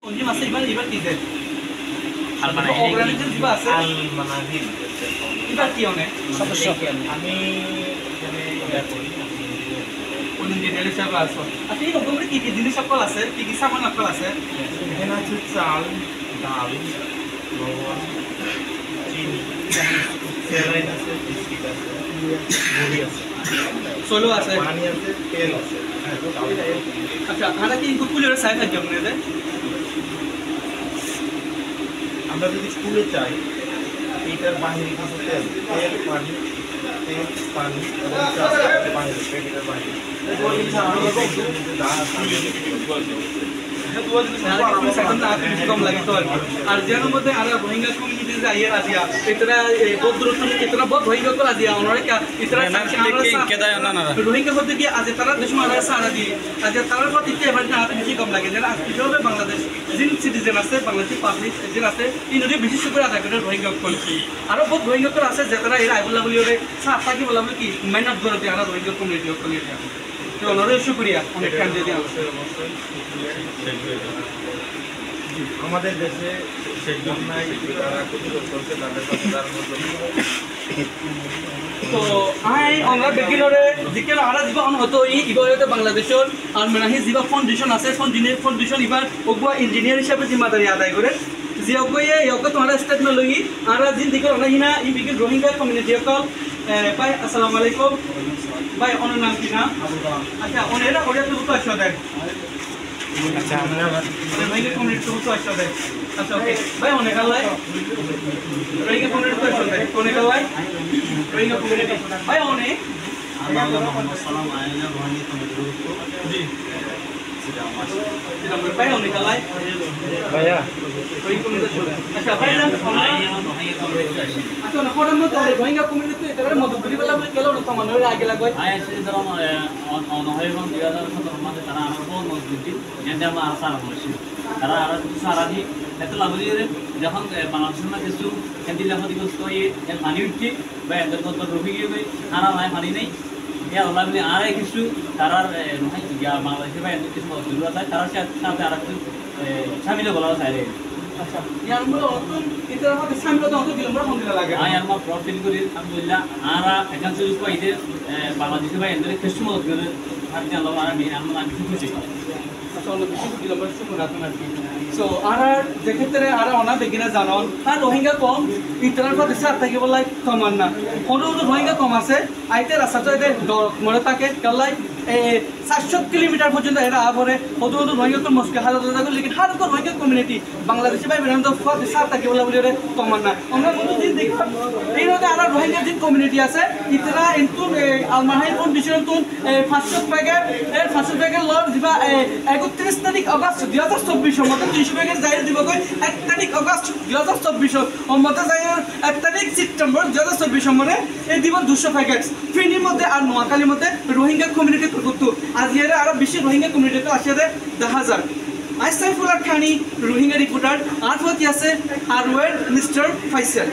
কোনটি মাসে এবার কি দেয় আলমানাহিল অর্গানাইজেশন দিবা আছে আলমানাহিল এবার কি অনেক সদস্য আমি এখানে ইয়া করি কোন ইঞ্জিনিয়ার হিসাবে আছো আচ্ছা এই রকমের কি কি জিনিস সকল আছে কি কি সামান সকল আছে এখানে আছে চাল ডাল লবণ চিনি স্যালাইন আছে বিস্কিট আছে মুড়ি আছে সোলো আছে পানি আছে তেল আছে আচ্ছা আমরা কি ইনপুট পুলের সাইজ আছে আপনাদের আমরা যদি স্কুলে চাই এইটার বাহিরে কিছু তেল পানি এবং বাহিরে প্যাকেটের বাহিরে कम लगे तो और जेनों मध्य आरा रोहिंग्या कम्युनिटी से आइए राजिया इतना बौद्ध इतना बहुत रोहिंग्या को राजिया उन्होंने क्या इतना रोहिंग्या होते कि आज तारा देश में आरा सारा दी आज तारा को इतने बार ना आते कम लगे जरा आज जो है बांग्लादेश जिन सिटीजन आते बांग्लादेशी पब्लिक जिन आते इन्होंने विशेष कर आते हैं रोहिंग्या कम्युनिटी आरो बहुत रोहिंग्या को आते जतरा ये आइबुल्ला बोलियो रे साफ ताकि बोला बोले कि मेहनत करते आरा रोहिंग्या कम्युनिटी को लिए तो उन्होंने शुक्रिया उन्हें काम दे दिया আমাদের দেশে শেডুল নাই তারা ক্ষতিগ্রস্ত হচ্ছে তাদের কাছে তার মধ্যে তো আই আমরা বেগিনরে জিকেল আরা জিবা অন হতো ই ইবারতে বাংলাদেশের আর মানাহি জিবা ফাউন্ডেশন আছে ফাউন্ডেশন ইবার ওগুয়া ইঞ্জিনিয়ার হিসাবে জিম্মাদারি আদায় করে যে ওগয়ে ইয়কে তোমার স্টেটমেন্ট লই আরা জিন দিকে অনাহিনা ই বিগিন রোহিঙ্গা কমিউনিটি কল ভাই আসসালামু আলাইকুম ভাই ওনার নাম কি না আচ্ছা ওনেরা ওরে তো তো আসো দেন আচ্ছা আমরা রোহিঙ্গা কমিউনিটি তো আসো দেন আচ্ছা ওকে ভাই অনেক আল্লাহ রোহিঙ্গা কমিউনিটি তো আসো দেন অনেক আল্লাহ রোহিঙ্গা কমিউনিটি ভাই অনেক মোহাম্মদ সালাম আইনা রোহিঙ্গা কমিটির জি ভাই অনেক আল্লাহ ভাইয়া রোহিঙ্গা কমিউনিটি আচ্ছা ভাই নাম আচ্ছা না কোন মত রোহিঙ্গা কমিউনিটি এটারে মত গরিবলা বলে কেলো না সমান হয়ে আগে লাগবে আইএসসি ধরম অনহয়বন 2017 মাসে তারা আমার বহুত মজবুতি যেটা আমরা আশা করছি তারা আর কিছু সারাদি এত লাগলি যখন বাংলাদেশের না কিছু কেন্দ্রীয় লাফাদিগ্রস্ত হয়ে পানি উঠছে বা এদের কত রবি গিয়ে তারা নাই পানি নেই ইয়া লাগলি আর কিছু তারার বাংলাদেশের বা এদের কিছু অসুবিধা থাকে তারা সাথে আর কিছু সামিল বলা চাইলে আচ্ছা ইয়ার মূল এটা আমাদের সামনে তো দিলাম আমরা ফোন দিলা লাগে আই আমরা প্রফিল করি আলহামদুলিল্লাহ আরা এখান থেকে পাইতে বাংলাদেশে বা এদের কিছু মত করে থাকতে আল্লাহ আমরা কিছু খুশি আচ্ছা অন্য কিছু দিলাম আমরা শুনুন আপনার কি সো আরা যে ক্ষেত্রে আরা অনা বেগিনা জানন আর রোহিঙ্গা কম ইন্টারনেট পর দেশে থাকি বলাই কমান না কোনো রোহিঙ্গা কম আছে আইতে রাস্তাটা এদের মনে থাকে কালাই 700 কিলোমিটার পর্যন্ত এরা আবরে হতো রোহিঙ্গা কম মুশকিল হালত থাকে লেকিন হার কো রোহিঙ্গা কমিউনিটি বাংলাদেশে ভাই বেরাম তো ফর দেশে থাকি বলা বলে কমান না আমরা কোনো দিন দেখব এই রকম আরা রোহিঙ্গা যে কমিউনিটি আছে ইতরা ইনটু আলমাহাই ফাউন্ডেশন তুন 500 প্যাকেট লর দিবা 31 তারিখ আগস্ট 2024 মতে 300 প্যাকেট যাই দিব কই 1 তারিখ আগস্ট 2024 ও মতে যাই 1 তারিখ সেপ্টেম্বর 2024 মানে এই দিব 200 প্যাকেট ফিনির মধ্যে আর নোয়াখালীর মধ্যে রোহিঙ্গা কমিউনিটি করতো আজ এর আরো বেশি রোহিঙ্গা কমিউনিটি আছে 10000 আই সাইফুল্লাহ খানি রোহিঙ্গা রিপোর্টার আটওয়াতি আছে আর ওয়ের মিস্টার ফাইসাল